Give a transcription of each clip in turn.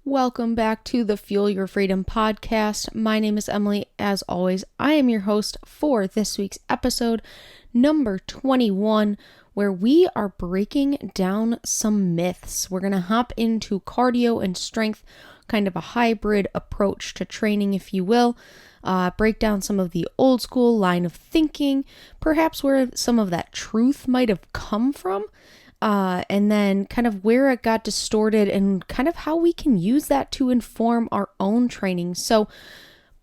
Welcome back to the Fuel Your Freedom podcast. My name is Emily. As always, I am your host for this week's episode, number 21, where we are breaking down some myths. We're going to hop into cardio and strength, kind of a hybrid approach to training, if you will. Break down some of the old school line of thinking, perhaps where some of that truth might have come from. And then kind of where it got distorted and kind of how we can use that to inform our own training. So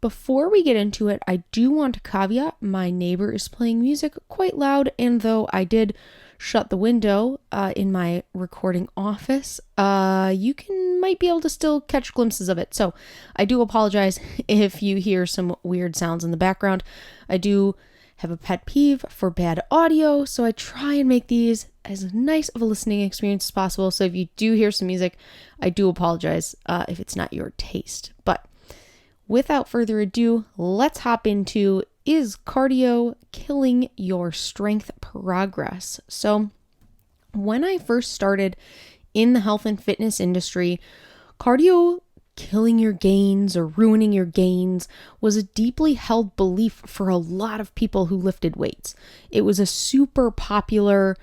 before we get into it, I do want to caveat my neighbor is playing music quite loud, and though I did shut the window in my recording office, you might be able to still catch glimpses of it. So I do apologize if you hear some weird sounds in the background. I do have a pet peeve for bad audio, so I try and make these as nice of a listening experience as possible. So if you do hear some music, I do apologize if it's not your taste. But without further ado, let's hop into, is cardio killing your strength progress? So when I first started in the health and fitness industry, cardio killing your gains or ruining your gains was a deeply held belief for a lot of people who lifted weights. It was a super popular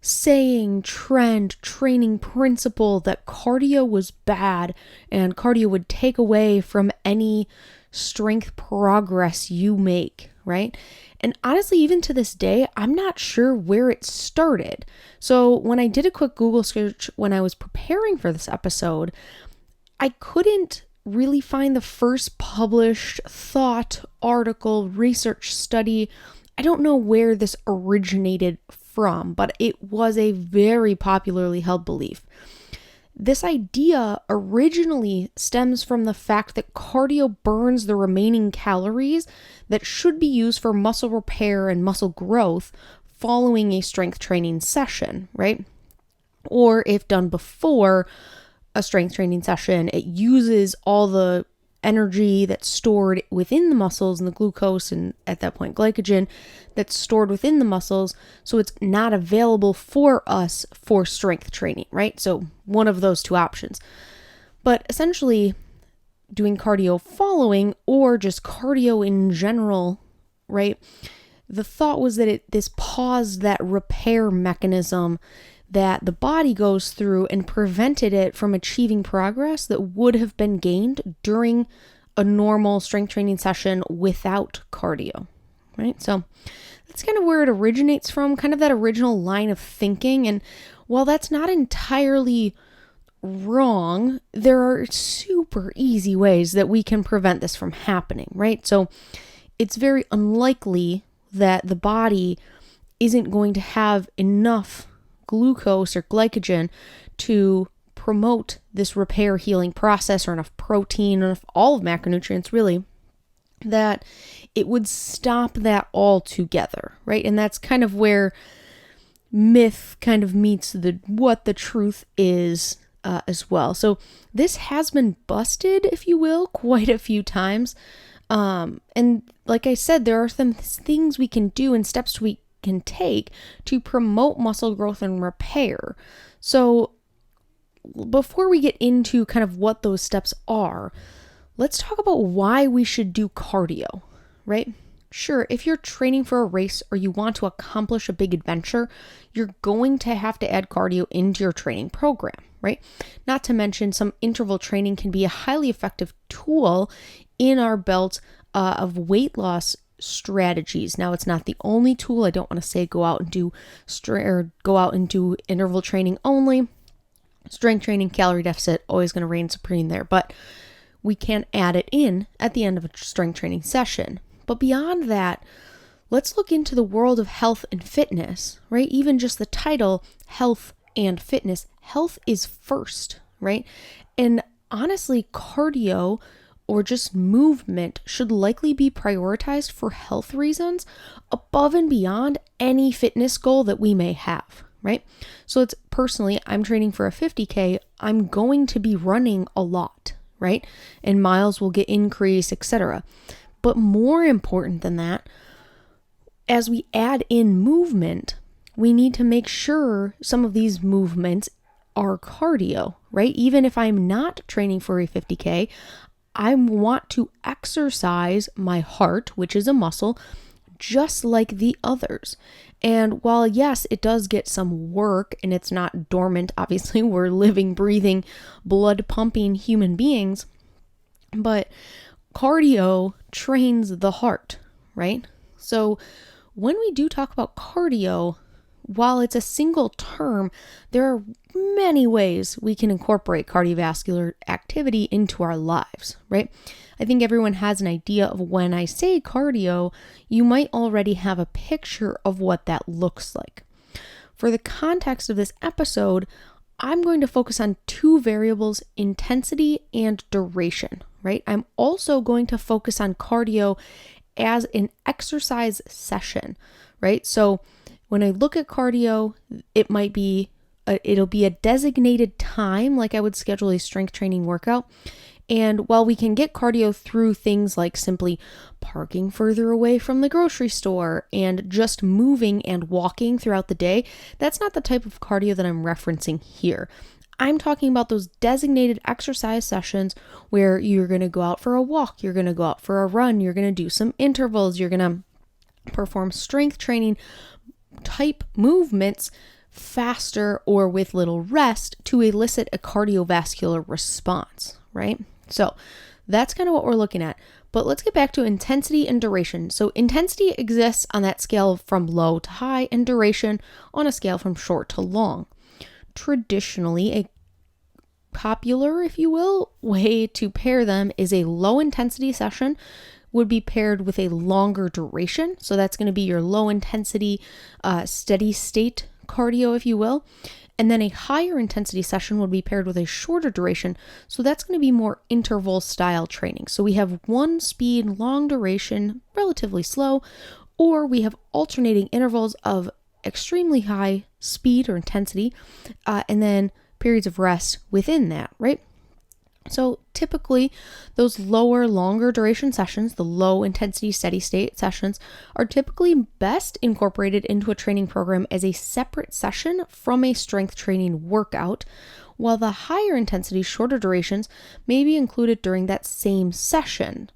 saying, trend, training principle that cardio was bad and cardio would take away from any strength progress you make, right? And honestly, even to this day, I'm not sure where it started. So when I did a quick Google search when I was preparing for this episode, I couldn't really find the first published thought, article, research study. I don't know where this originated from, but it was a very popularly held belief. This idea originally stems from the fact that cardio burns the remaining calories that should be used for muscle repair and muscle growth following a strength training session, right? Or if done before a strength training session, it uses all the energy that's stored within the muscles and the glucose and at that point glycogen that's stored within the muscles, so it's not available for us for strength training, right? So one of those two options. But essentially doing cardio following or just cardio in general, right? The thought was that this paused that repair mechanism that the body goes through and prevented it from achieving progress that would have been gained during a normal strength training session without cardio, right? So that's kind of where it originates from, kind of that original line of thinking. And while that's not entirely wrong, there are super easy ways that we can prevent this from happening, right? So it's very unlikely that the body isn't going to have enough glucose or glycogen to promote this repair healing process, or enough protein, enough all of macronutrients really, that it would stop that altogether, right? And that's kind of where myth kind of meets what the truth is as well. So this has been busted, if you will, quite a few times. And like I said, there are some things we can do and steps we can take to promote muscle growth and repair. So before we get into kind of what those steps are, let's talk about why we should do cardio, right? Sure, if you're training for a race or you want to accomplish a big adventure, you're going to have to add cardio into your training program, right? Not to mention some interval training can be a highly effective tool in our belt of weight loss strategies. Now, it's not the only tool. I don't want to say go out and do interval training only. Strength training, calorie deficit, always going to reign supreme there, but we can add it in at the end of a strength training session. But beyond that, let's look into the world of health and fitness, right? Even just the title, health and fitness. Health is first, right? And honestly, cardio or just movement should likely be prioritized for health reasons above and beyond any fitness goal that we may have, right? So it's personally, I'm training for a 50K, I'm going to be running a lot, right? And miles will get increased, etc. But more important than that, as we add in movement, we need to make sure some of these movements are cardio, right? Even if I'm not training for a 50K, I want to exercise my heart, which is a muscle, just like the others. And while yes, it does get some work and it's not dormant, obviously we're living, breathing, blood pumping human beings, but cardio trains the heart, right? So when we do talk about cardio, while it's a single term, there are many ways we can incorporate cardiovascular activity into our lives, right? I think everyone has an idea of when I say cardio, you might already have a picture of what that looks like. For the context of this episode, I'm going to focus on two variables, intensity and duration, right? I'm also going to focus on cardio as an exercise session, right? So when I look at cardio, it'll be a designated time, like I would schedule a strength training workout. And while we can get cardio through things like simply parking further away from the grocery store and just moving and walking throughout the day, that's not the type of cardio that I'm referencing here. I'm talking about those designated exercise sessions where you're going to go out for a walk, you're going to go out for a run, you're going to do some intervals, you're going to perform strength training type movements faster or with little rest to elicit a cardiovascular response, right? So that's kind of what we're looking at. But let's get back to intensity and duration. So intensity exists on that scale from low to high and duration on a scale from short to long. Traditionally, a popular, if you will, way to pair them is a low intensity session would be paired with a longer duration. So that's going to be your low intensity, steady state cardio, if you will. And then a higher intensity session would be paired with a shorter duration. So that's going to be more interval style training. So we have one speed, long duration, relatively slow, or we have alternating intervals of extremely high speed or intensity, and then periods of rest within that, right? So typically those lower, longer duration sessions, the low intensity steady state sessions, are typically best incorporated into a training program as a separate session from a strength training workout, while the higher intensity, shorter durations may be included during that same session.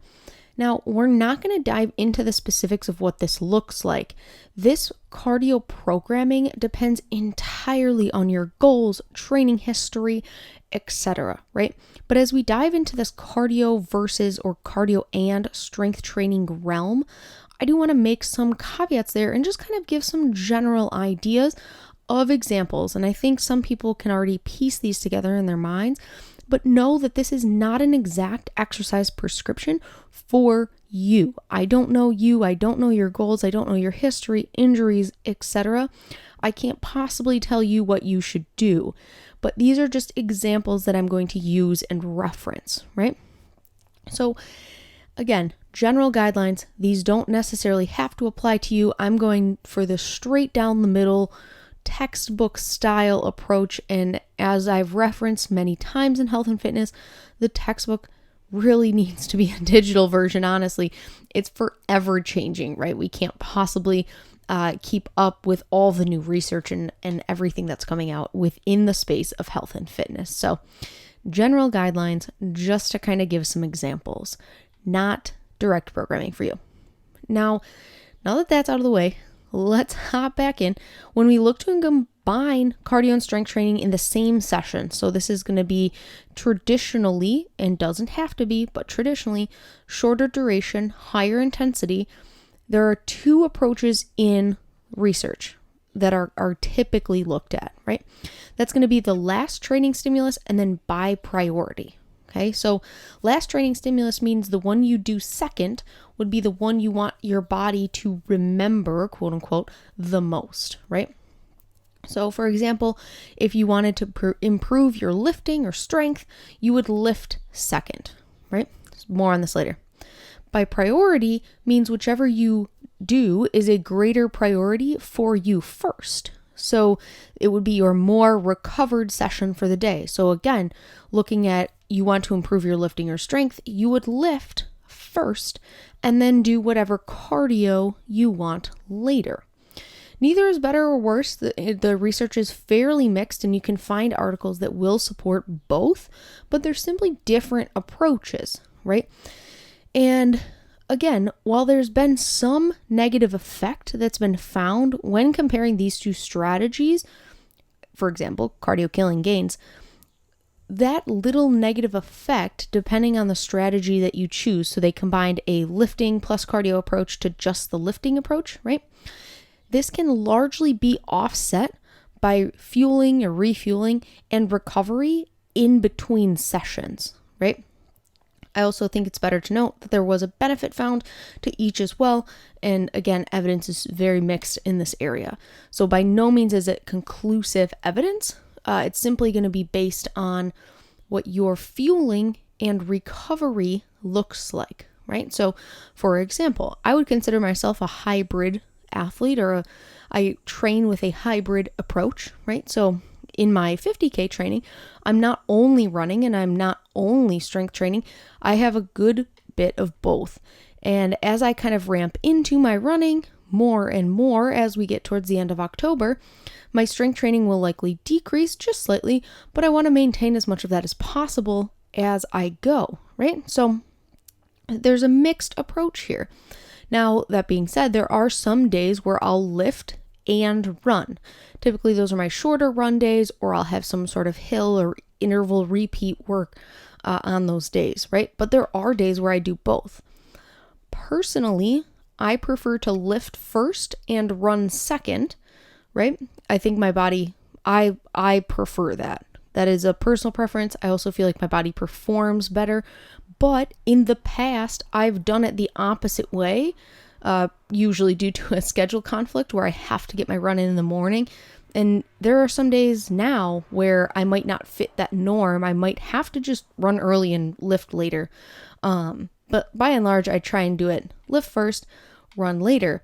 Now, we're not going to dive into the specifics of what this looks like. This cardio programming depends entirely on your goals, training history, etc., right? But as we dive into this cardio versus or cardio and strength training realm, I do want to make some caveats there and just kind of give some general ideas of examples. And I think some people can already piece these together in their minds, but know that this is not an exact exercise prescription for you. I don't know you. I don't know your goals. I don't know your history, injuries, etc. I can't possibly tell you what you should do, but these are just examples that I'm going to use and reference, right? So again, general guidelines, these don't necessarily have to apply to you. I'm going for the straight down the middle textbook style approach, and as I've referenced many times in health and fitness, the textbook really needs to be a digital version. Honestly, it's forever changing, right? We can't possibly keep up with all the new research and everything that's coming out within the space of health and fitness. So general guidelines, just to kind of give some examples, not direct programming for you. Now that that's out of the way, let's hop back in. When we look to combine cardio and strength training in the same session, so this is going to be traditionally, and doesn't have to be, but traditionally, shorter duration, higher intensity, there are two approaches in research that are typically looked at, right? That's going to be the last training stimulus and then by priority. Okay, so last training stimulus means the one you do second would be the one you want your body to remember, quote unquote, the most, right? So for example, if you wanted to improve your lifting or strength, you would lift second, right? More on this later. By priority means whichever you do is a greater priority for you first. So it would be your more recovered session for the day. So again, looking at you want to improve your lifting or strength, you would lift first and then do whatever cardio you want later. Neither is better or worse. The research is fairly mixed, and you can find articles that will support both, but they're simply different approaches, right? And again, while there's been some negative effect that's been found when comparing these two strategies, for example, cardio killing gains, that little negative effect, depending on the strategy that you choose, so they combined a lifting plus cardio approach to just the lifting approach, right? This can largely be offset by fueling or refueling and recovery in between sessions, right? I also think it's better to note that there was a benefit found to each as well. And again, evidence is very mixed in this area. So by no means is it conclusive evidence. It's simply going to be based on what your fueling and recovery looks like, right? So for example, I would consider myself a hybrid athlete, or I train with a hybrid approach, right? So in my 50K training, I'm not only running and I'm not only strength training. I have a good bit of both. And as I kind of ramp into my running more and more as we get towards the end of October, my strength training will likely decrease just slightly, but I want to maintain as much of that as possible as I go, right? So there's a mixed approach here. Now, that being said, there are some days where I'll lift and run. Typically, those are my shorter run days, or I'll have some sort of hill or interval repeat work on those days, right? But there are days where I do both. Personally, I prefer to lift first and run second, right? I think my body, I prefer that. That is a personal preference. I also feel like my body performs better. But in the past, I've done it the opposite way, usually due to a schedule conflict where I have to get my run in the morning. And there are some days now where I might not fit that norm. I might have to just run early and lift later. But by and large, I try and do it lift first, run later.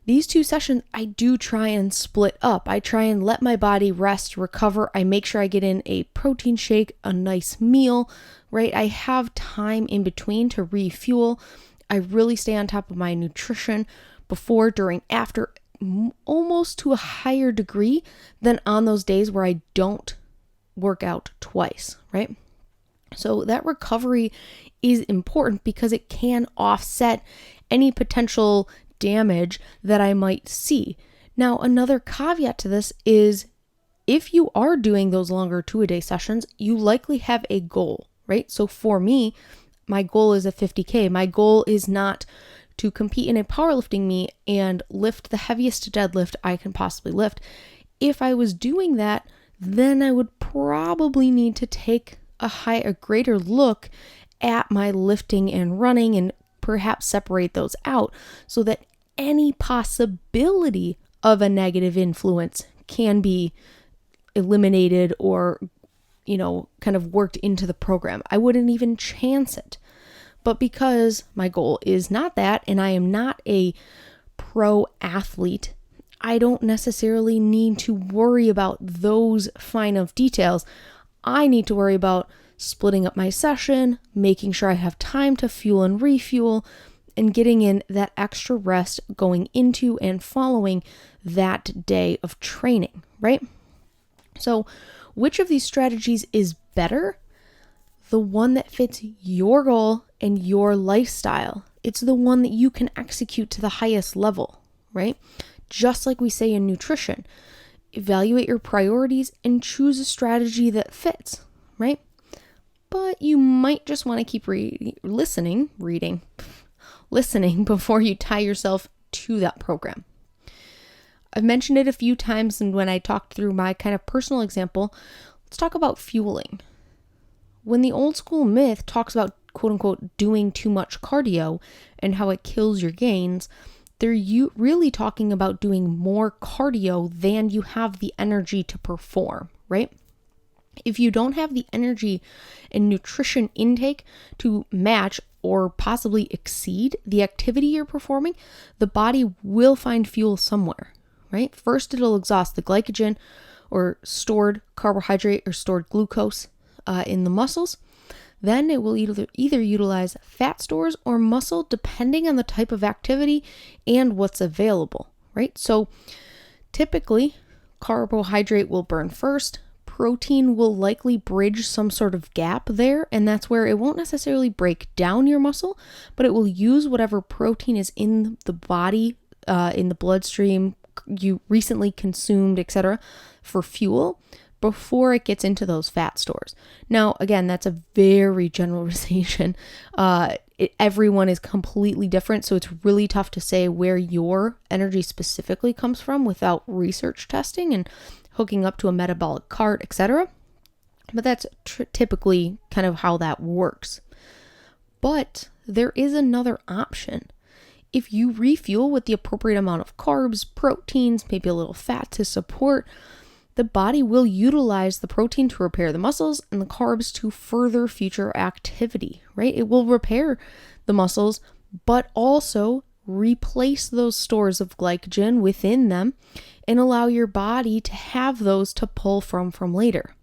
These two sessions, I do try and split up. I try and let my body rest, recover. I make sure I get in a protein shake, a nice meal, right? I have time in between to refuel. I really stay on top of my nutrition before, during, after, almost to a higher degree than on those days where I don't work out twice, right? So that recovery is important because it can offset any potential damage that I might see. Now, another caveat to this is if you are doing those longer 2-a-day sessions, you likely have a goal, right? So for me, my goal is a 50K. My goal is not to compete in a powerlifting meet and lift the heaviest deadlift I can possibly lift. If I was doing that, then I would probably need to take a greater look at my lifting and running and perhaps separate those out so that any possibility of a negative influence can be eliminated or, kind of worked into the program. I wouldn't even chance it. But because my goal is not that, and I am not a pro athlete, I don't necessarily need to worry about those fine of details. I need to worry about splitting up my session, making sure I have time to fuel and refuel, and getting in that extra rest going into and following that day of training, right? So which of these strategies is better? The one that fits your goal and your lifestyle. It's the one that you can execute to the highest level, right? Just like we say in nutrition, evaluate your priorities and choose a strategy that fits, right? But you might just want to keep listening before you tie yourself to that program. I've mentioned it a few times, and when I talked through my kind of personal example, let's talk about fueling. When the old school myth talks about quote unquote doing too much cardio and how it kills your gains, they're really talking about doing more cardio than you have the energy to perform, right? If you don't have the energy and nutrition intake to match or possibly exceed the activity you're performing, the body will find fuel somewhere, right? First, it'll exhaust the glycogen or stored carbohydrate or stored glucose in the muscles. Then it will either utilize fat stores or muscle depending on the type of activity and what's available, right? So Typically, carbohydrate will burn first. Protein will likely bridge some sort of gap there, and that's where it won't necessarily break down your muscle, but it will use whatever protein is in the body, in the bloodstream, you recently consumed, etc., for fuel before it gets into those fat stores. Now, again, that's a very generalization. Everyone is completely different, so it's really tough to say where your energy specifically comes from without research testing and hooking up to a metabolic cart, etc. But that's typically kind of how that works. But there is another option. If you refuel with the appropriate amount of carbs, proteins, maybe a little fat to support, the body will utilize the protein to repair the muscles and the carbs to further future activity, right? It will repair the muscles, but also replace those stores of glycogen within them and allow your body to have those to pull from later.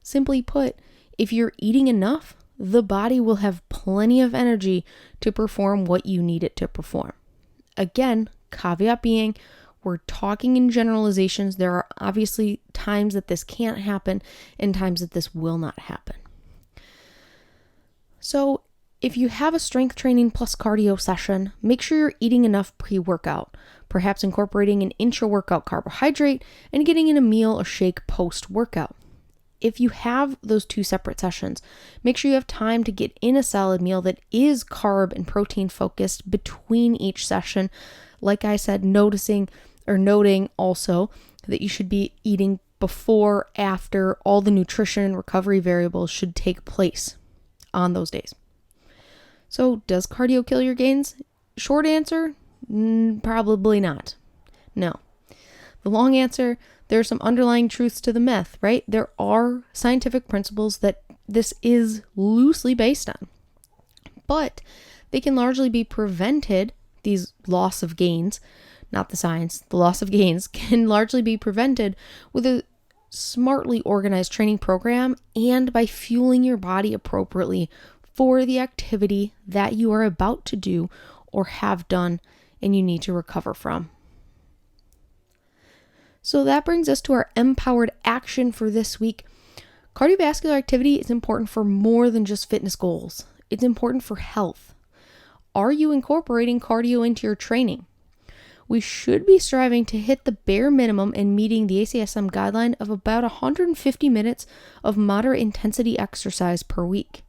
Simply put, if you're eating enough, the body will have plenty of energy to perform what you need it to perform. Again, caveat being, we're talking in generalizations. There are obviously times that this can't happen and times that this will not happen. So if you have a strength training plus cardio session, make sure you're eating enough pre-workout, perhaps incorporating an intra-workout carbohydrate and getting in a meal or shake post-workout. If you have those two separate sessions, make sure you have time to get in a solid meal that is carb and protein focused between each session. Like I said, noting also that you should be eating before, after, all the nutrition and recovery variables should take place on those days. So does cardio kill your gains? Short answer, probably not. No. The long answer, there are some underlying truths to the myth, right? There are scientific principles that this is loosely based on, but they can largely be prevented. These loss of gains, not the science, the loss of gains can largely be prevented with a smartly organized training program and by fueling your body appropriately for the activity that you are about to do or have done and you need to recover from. So that brings us to our empowered action for this week. Cardiovascular activity is important for more than just fitness goals. It's important for health. Are you incorporating cardio into your training? We should be striving to hit the bare minimum and meeting the ACSM guideline of about 150 minutes of moderate intensity exercise per week.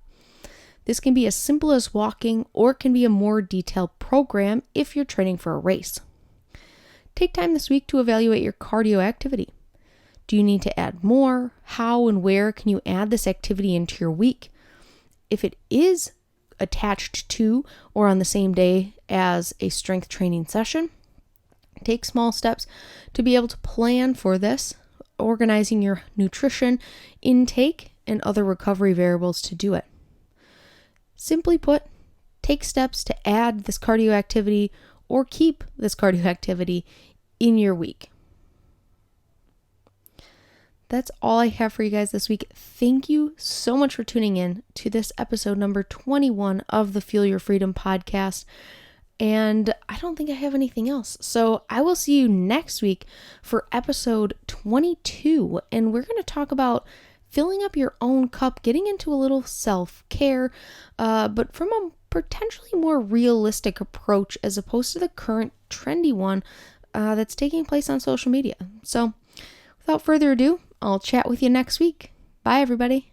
This can be as simple as walking, or it can be a more detailed program if you're training for a race. Take time this week to evaluate your cardio activity. Do you need to add more? How and where can you add this activity into your week? If it is attached to or on the same day as a strength training session, take small steps to be able to plan for this, organizing your nutrition intake and other recovery variables to do it. Simply put, take steps to add this cardio activity or keep this cardio activity in your week. That's all I have for you guys this week. Thank you so much for tuning in to this episode number 21 of the Fuel Your Freedom podcast. And I don't think I have anything else. So I will see you next week for episode 22. And we're going to talk about filling up your own cup, getting into a little self-care, but from a potentially more realistic approach as opposed to the current trendy one that's taking place on social media. So without further ado, I'll chat with you next week. Bye, everybody.